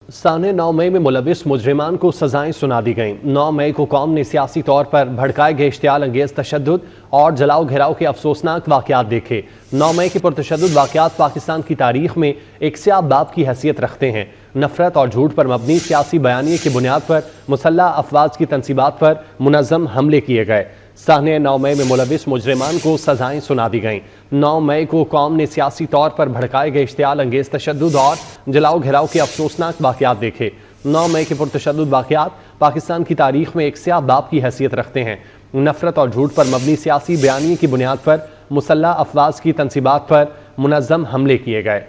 साने 9 मई में मुलविस मुजरिमान को सजाएं सुना दी गईं। 9 मई को कौम ने सियासी तौर पर भड़काए गए इश्तियाल अंगेज तशद्दुद और जलाओ घेराव के अफसोसनाक वाकयात देखे। 9 मई के पुरतशद्दुद वाकयात पाकिस्तान की तारीख में एक स्याह बाब की हैसियत रखते हैं। नफरत और झूठ पर मबनी सियासी बयानिए की बुनियाद पर मुसल्लह अफवाज की तनसीबात पर मुनज़्ज़म हमले किए गए। साहने 9 मई में मुलविस मुजरिमान को सजाएं सुना दी गईं। 9 मई को कौम ने सियासी तौर पर भड़काए गए इश्तियाल अंगेज तशद्दुद और जलाओ घेराव के अफसोसनाक वाकयात देखे। 9 मई के पुरतशद्दुद वाकयात पाकिस्तान की तारीख में एक स्याह बाब की हैसियत रखते हैं। नफरत और झूठ पर मबनी सियासी बयानिए की बुनियाद पर मुसल्लह अफवाज की तनसीबात पर मुनज़्ज़म हमले किए गए।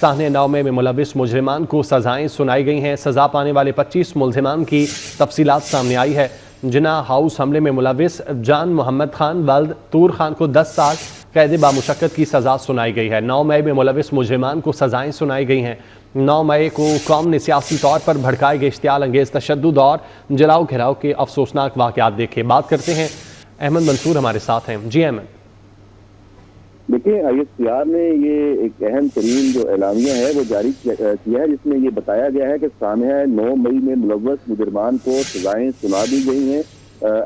साहने 9 मई में मुलविस मुजरिमान को सजाएं सुनाई गई हैं। सजा पाने वाले 25 मुल्जिमान की तफसीलात सामने आई है। जिना हाउस हमले में मुलविस जान मोहम्मद खान वल्द तूर खान को 10 साल कैद बामुशक्कत की सजा सुनाई गई है। 9 मई में मुलविस मुजरिमान को सजाएं सुनाई गई हैं। 9 मई को कौम ने सियासी तौर पर भड़काए गए इश्तियाल अंगेज तशद्दुद और जलाओ घेराव के अफसोसनाक वाकयात देखे। बात करते हैं, अहमद मंसूर हमारे साथ हैं। जी अहमद। देखिए, ISPR ने ये एक अहम तरीन जो एलामिया है वो जारी किया है, जिसमें ये बताया गया है कि सानहा 9 मई में मुलव्वस मुजरिमान को सजाएं सुना दी गई हैं।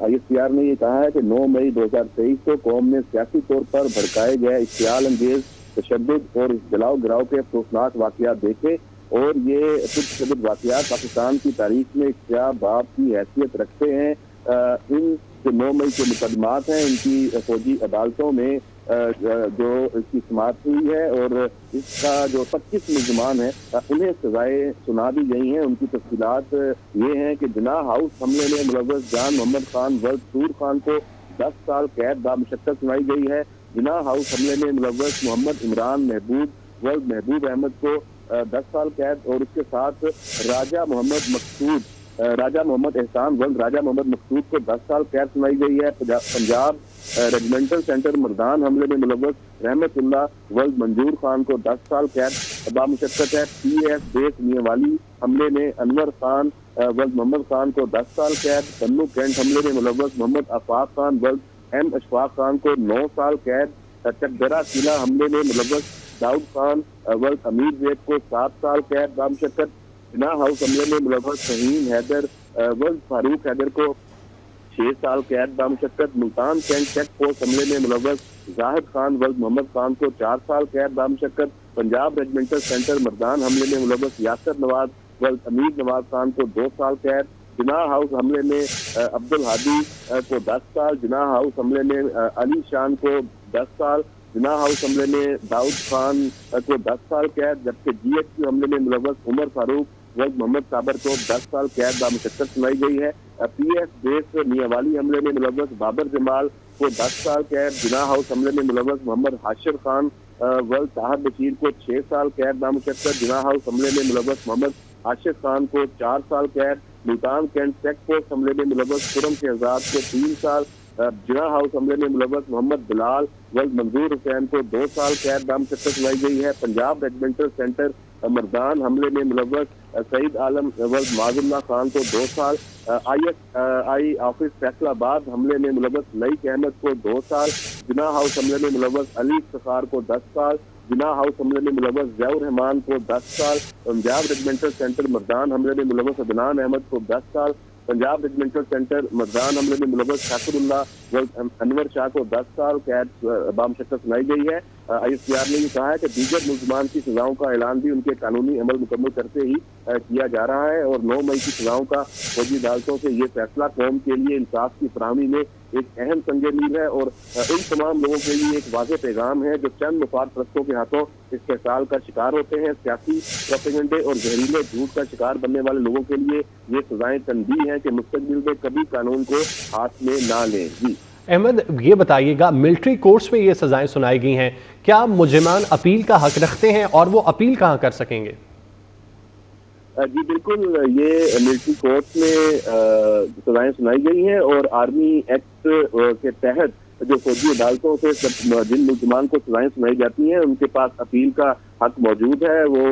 ISPR ने ये कहा है कि 9 मई 2023 को कौम ने सियासी तौर पर भड़काए गए इश्तियाल अंगेज तशद्दुद और जलाओ गिराव के अफसोसनाक वाकयात देखे और ये पुरतशद्दुद वाकयात पाकिस्तान की तारीख में क्या बाब की हैसियत रखते हैं। इन जो 9 मई के मुकदमात हैं, इनकी फौजी अदालतों में जो इसकी समाप्त हुई है और इसका जो 25 मुल्ज़िमान हैं उन्हें सजाएं सुना दी गई हैं। उनकी तफसीलात ये हैं कि जिना हाउस हमले में मुलव्वस जान मोहम्मद खान वल्द तूर खान को 10 साल कैद बामुशक्कत सुनाई गई है। जिना हाउस हमले में मुलव्वस मोहम्मद इमरान महबूब वल्द महबूब अहमद को 10 साल कैद और उसके साथ राजा मोहम्मद एहसान वल्द राजा मोहम्मद मकसूद को 10 साल कैद सुनाई गई है। पंजाब रेजिमेंटल सेंटर मर्दान हमले में मुलव्वस रहमतुल्लाह वल्द मंजूर खान को 10 साल कैद बामुशक्कत है। PAF बेस मियांवाली हमले में अनवर खान वल्द मोहम्मद खान को 10 साल कैद। कन्नू कैंट हमले में मुलव्वस मोहम्मद आफाक खान वल्द M अशफाक खान को 9 साल कैद। चकदरा किला हमले में मुलव्वस दाऊद खान वल्द अमीर जैद को 7 साल कैद बामुशक्कत। जिना हाउस हमले में मुलव्वस फहीम हैदर वल्द फारूक हैदर को 6 साल कैद बामुशक्कत। मुल्तान कैंट चेक पोस्ट हमले में मुलव्वस जाहिद खान वल्द मोहम्मद खान को 4 साल कैद बामुशक्कत। पंजाब रेजिमेंटल सेंटर मर्दान हमले में मुलव्वस यासर नवाज वल्द अमीर नवाज खान को 2 साल कैद। जिना हाउस हमले में अब्दुल हादी को 10 साल। जिना हाउस हमले में अली शान को 10 साल। जिना हाउस हमले में दाऊद खान को 10 साल कैद, जबकि GHQ हमले में मुलव्वस उमर फारूक वल्द मोहम्मद साबर को 10 साल कैद बामुशक्कत सुनाई गई है। PF बेस मियांवाली हमले में मुलव्वस बाबर जमाल को 10 साल कैद। जिना हाउस हमले में मुलव्वस मोहम्मद हाशिर खान वल्द ताहर बशीर को 6 साल कैद बामुशक्कत। जिना हाउस हमले में मुलव्वस मोहम्मद आशिफ खान को 4 साल कैद। मुल्तान कैंट चेक पोस्ट हमले में मुलव्वस खुरम शहजाद को 3 साल। जिना हाउस हमले में मुलव्वस मोहम्मद बिलाल वल्द मंजूर हुसैन को 2 साल कैद बामुशक्कत सुनाई गई है। पंजाब रेजिमेंटल सेंटर मर्दान हमले में मुलव्वस सईद आलम वल्द माजुल्लाह खान को 2 साल। ISI ऑफिस फैसलाबाद हमले में मुलव्वस लईक अहमद को 2 साल। जिना हाउस हमले में मुलव्वस अली इफ्तिखार को 10 साल। जिना हाउस हमले में मुलव्वस ज़ियाउर रहमान को 10 साल। पंजाब रेजिमेंटल सेंटर मर्दान हमले में मुलव्वस अदनान अहमद को 10 साल। पंजाब रेजिमेंटल सेंटर मर्दान हमले में मुलव्वस शाकिरुल्लाह वल्द अनवर शाह को 10 साल कैद बामुशक्कत सुनाई गई है। ISPR ने ये कहा है कि दीगर मुल्ज़िमान की सजाओं का ऐलान भी उनके कानूनी अमल मुकम्मल करते ही किया जा रहा है और 9 मई की सजाओं का फौजी अदालतों से ये फैसला कौम के लिए इंसाफ की फराहमी में एक अहम संग-ए-मील है और इन तमाम लोगों के लिए एक वाज़ेह पैगाम है जो चंद मुफाद परस्तों के हाथों इस्तेहसाल का शिकार होते हैं। सियासी प्रोपेगेंडे और जहरीले झूठ का शिकार बनने वाले लोगों के लिए ये सजाएं तनबीह हैं कि मुस्तकबिल में कभी कानून को हाथ में ना लें। जी अहमद, ये बताइएगा, मिलिट्री कोर्ट्स में ये सजाएं सुनाई गई हैं, क्या मुजरिमान अपील का हक रखते हैं और वो अपील कहाँ कर सकेंगे? जी बिल्कुल, ये मिलिट्री कोर्ट में सजाएं सुनाई गई हैं और आर्मी एक्ट के तहत जो फौजी अदालतों से जिन मुल्ज़िमान को सजाएं सुनाई जाती हैं उनके पास अपील का हक मौजूद है। वो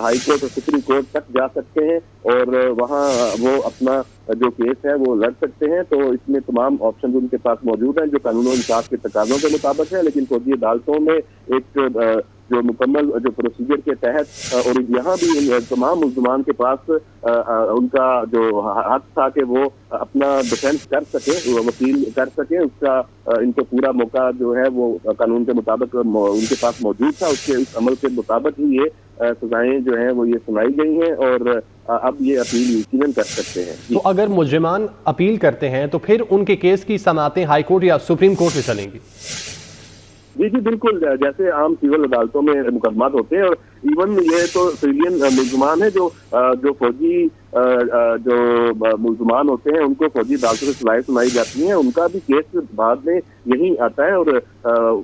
हाई कोर्ट और सुप्रीम कोर्ट तक जा सकते हैं और वहाँ वो अपना जो केस है वो लड़ सकते हैं। तो इसमें तमाम ऑप्शन उनके पास मौजूद हैं जो कानून और इंसाफ के तकाज़ों के मुताबिक है। लेकिन फौजी अदालतों में एक जो मुकम्मल जो प्रोसीजर के तहत और यहाँ भी तमाम मुल्ज़िमान के पास उनका जो हक था कि वो अपना डिफेंस कर सके, वकील कर सके, उसका इनको पूरा मौका जो है वो कानून के मुताबिक उनके पास मौजूद था। उसके उस अमल के मुताबिक ही ये सजाएं जो हैं वो ये सुनाई गई हैं और अब ये अपील यकीनन कर सकते हैं। तो अगर मुजरिमान अपील करते हैं तो फिर उनके केस की समातें हाई कोर्ट या सुप्रीम कोर्ट में चलेंगी? जी जी बिल्कुल, जैसे आम सिविल अदालतों में मुकदमात होते हैं, और इवन ये तो सिविलियन मुल्ज़िमान है जो फौजी जो मुल्ज़िमान होते हैं उनको फौजी अदालतों से सलाहें सुनाई जाती हैं, उनका भी केस बाद में यही आता है। और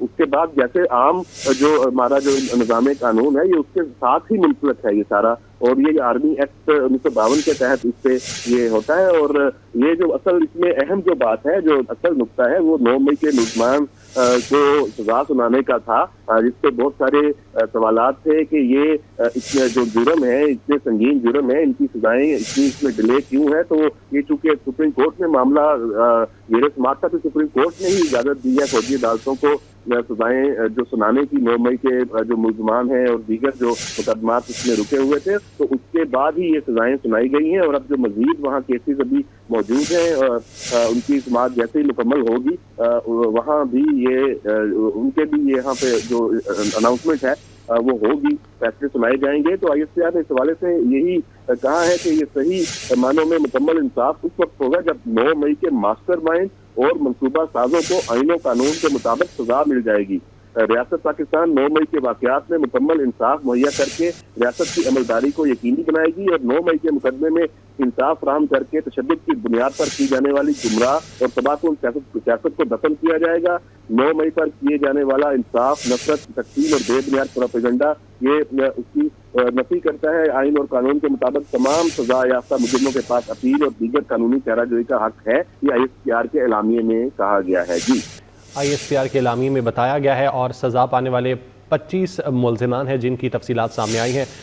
उसके बाद जैसे आम जो हमारा जो निज़ाम कानून है ये उसके साथ ही मुंसलिक है ये सारा, और ये आर्मी एक्ट 1952 के तहत इससे ये होता है। और ये जो असल इसमें अहम जो बात है, जो असल नुक्ता है, वो 9 मई के मुल्ज़िमान को सजा सुनाने का था, जिससे बहुत सारे सवालात थे कि ये इतने जो जुर्म है, इतने संगीन जुर्म है, इनकी सजाएं इतनी इसमें डिले क्यों है। तो ये चूंकि सुप्रीम कोर्ट में मामला गैर समाअत था, तो सुप्रीम कोर्ट ने ही इजाजत दी है फौजी अदालतों को सजाएं जो सुनाने की 9 मई के जो मुल्ज़िमान हैं और दीगर जो मुकदमात उसमें रुके हुए थे, तो उसके बाद ही ये सजाएं सुनाई गई हैं। और अब जो मजीद वहाँ केसेस अभी मौजूद हैं, उनकी समाअत जैसे ही मुकम्मल होगी वहाँ भी ये उनके भी यहाँ पे जो अनाउंसमेंट है वो होगी, फैसले सुनाए जाएंगे। तो ISPR ने इस हवाले से यही कहा है कि ये सही मानों में मुकम्मल इंसाफ उस वक्त होगा जब 9 मई के मास्टरमाइंड और मनसूबा साजों को आईन और कानून के मुताबिक सजा मिल जाएगी। रियासत पाकिस्तान 9 मई के वाकयात में मुकम्मल इंसाफ मुहैया करके रियासत की अमलदारी को यकीनी बनाएगी, और 9 मई के मुकदमे में इंसाफ फराहम करके तशद्दुद की बुनियाद पर की जाने वाली गुमराह और तबाहकुन सियासत को दफन किया जाएगा। 9 मई पर किए जाने वाला इंसाफ, नफरत, तकसीम और बेबुनियाद प्रोपेगेंडा ये उसकी नफी करता है। आइन और कानून के मुताबिक तमाम सजा याफ्ता मुजरिमों के पास अपील और दीगर कानूनी चाराजोई का हक है, ये ISPR के एलामिये में कहा गया है। जी, ISPR के एलामिये में बताया गया है, और सजा पाने वाले 25 मुल्ज़िमान हैं जिनकी तफसीलात सामने आई हैं।